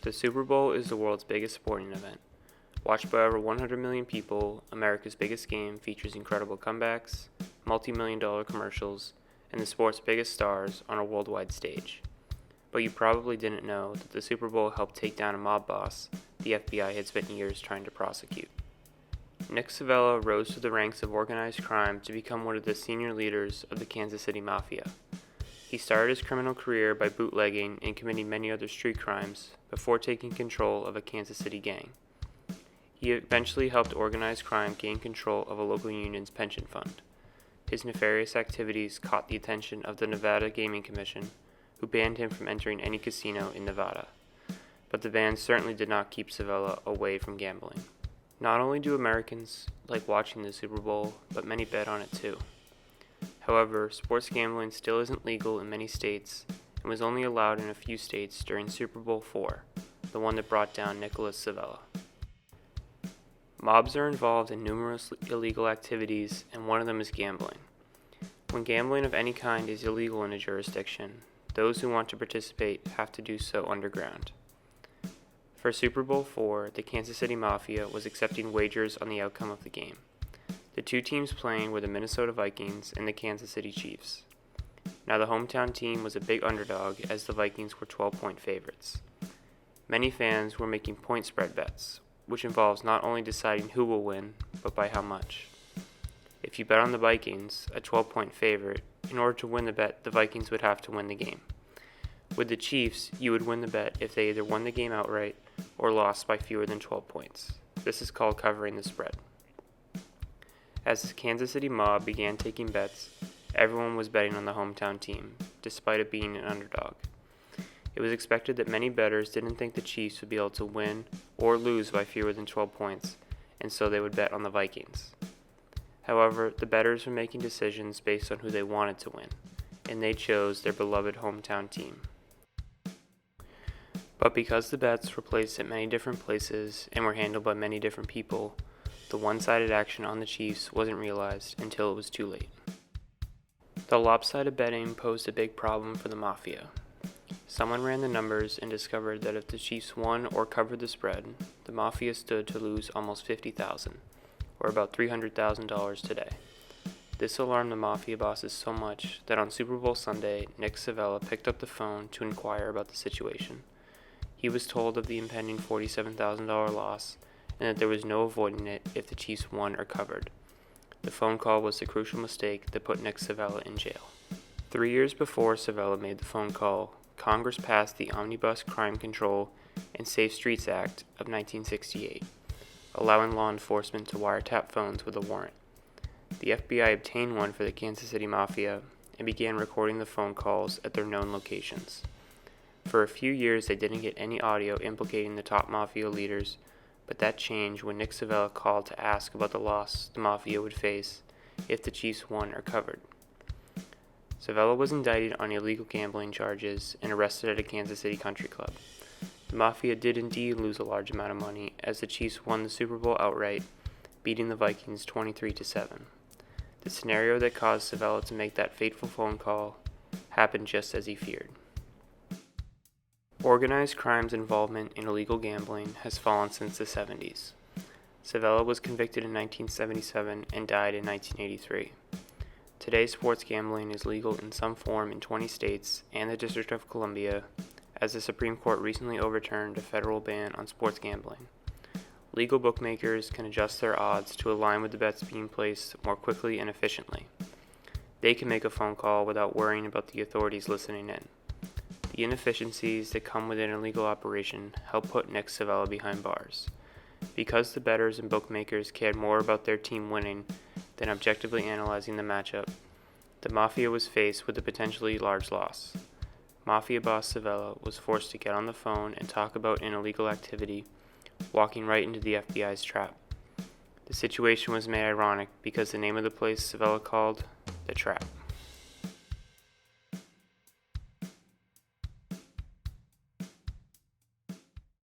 The Super Bowl is the world's biggest sporting event. Watched by over 100 million people, America's biggest game features incredible comebacks, multi-million-dollar commercials, and the sport's biggest stars on a worldwide stage. But you probably didn't know that the Super Bowl helped take down a mob boss the FBI had spent years trying to prosecute. Nick Savella rose to the ranks of organized crime to become one of the senior leaders of the Kansas City Mafia. He started his criminal career by bootlegging and committing many other street crimes before taking control of a Kansas City gang. He eventually helped organized crime gain control of a local union's pension fund. His nefarious activities caught the attention of the Nevada Gaming Commission, who banned him from entering any casino in Nevada. But the ban certainly did not keep Savella away from gambling. Not only do Americans like watching the Super Bowl, but many bet on it too. However, sports gambling still isn't legal in many states and was only allowed in a few states during Super Bowl IV, the one that brought down Nicholas Savella. Mobs are involved in numerous illegal activities, and one of them is gambling. When gambling of any kind is illegal in a jurisdiction, those who want to participate have to do so underground. For Super Bowl IV, the Kansas City Mafia was accepting wagers on the outcome of the game. The two teams playing were the Minnesota Vikings and the Kansas City Chiefs. Now the hometown team was a big underdog as the Vikings were 12-point favorites. Many fans were making point spread bets, which involves not only deciding who will win, but by how much. If you bet on the Vikings, a 12-point favorite, in order to win the bet, the Vikings would have to win the game. With the Chiefs, you would win the bet if they either won the game outright or lost by fewer than 12 points. This is called covering the spread. As the Kansas City mob began taking bets, everyone was betting on the hometown team, despite it being an underdog. It was expected that many bettors didn't think the Chiefs would be able to win or lose by fewer than 12 points, and so they would bet on the Vikings. However, the bettors were making decisions based on who they wanted to win, and they chose their beloved hometown team. But because the bets were placed at many different places and were handled by many different people, the one-sided action on the Chiefs wasn't realized until it was too late. The lopsided betting posed a big problem for the Mafia. Someone ran the numbers and discovered that if the Chiefs won or covered the spread, the Mafia stood to lose almost $50,000, or about $300,000 today. This alarmed the Mafia bosses so much that on Super Bowl Sunday, Nick Savella picked up the phone to inquire about the situation. He was told of the impending $47,000 loss and that there was no avoiding it if the Chiefs won or covered. The phone call was the crucial mistake that put Nick Savella in jail. 3 years before Savella made the phone call, Congress passed the Omnibus Crime Control and Safe Streets Act of 1968, allowing law enforcement to wiretap phones with a warrant. The FBI obtained one for the Kansas City Mafia and began recording the phone calls at their known locations. For a few years, they didn't get any audio implicating the top Mafia leaders, but that changed when Nick Savella called to ask about the loss the Mafia would face if the Chiefs won or covered. Savella was indicted on illegal gambling charges and arrested at a Kansas City country club. The Mafia did indeed lose a large amount of money as the Chiefs won the Super Bowl outright, beating the Vikings 23-7. The scenario that caused Savella to make that fateful phone call happened just as he feared. Organized crime's involvement in illegal gambling has fallen since the 70s. Savella was convicted in 1977 and died in 1983. Today, sports gambling is legal in some form in 20 states and the District of Columbia, as the Supreme Court recently overturned a federal ban on sports gambling. Legal bookmakers can adjust their odds to align with the bets being placed more quickly and efficiently. They can make a phone call without worrying about the authorities listening in. The inefficiencies that come with an illegal operation help put Nick Savella behind bars. Because the bettors and bookmakers cared more about their team winning than objectively analyzing the matchup, the Mafia was faced with a potentially large loss. Mafia boss Savella was forced to get on the phone and talk about an illegal activity, walking right into the FBI's trap. The situation was made ironic because the name of the place Savella called, The Trap.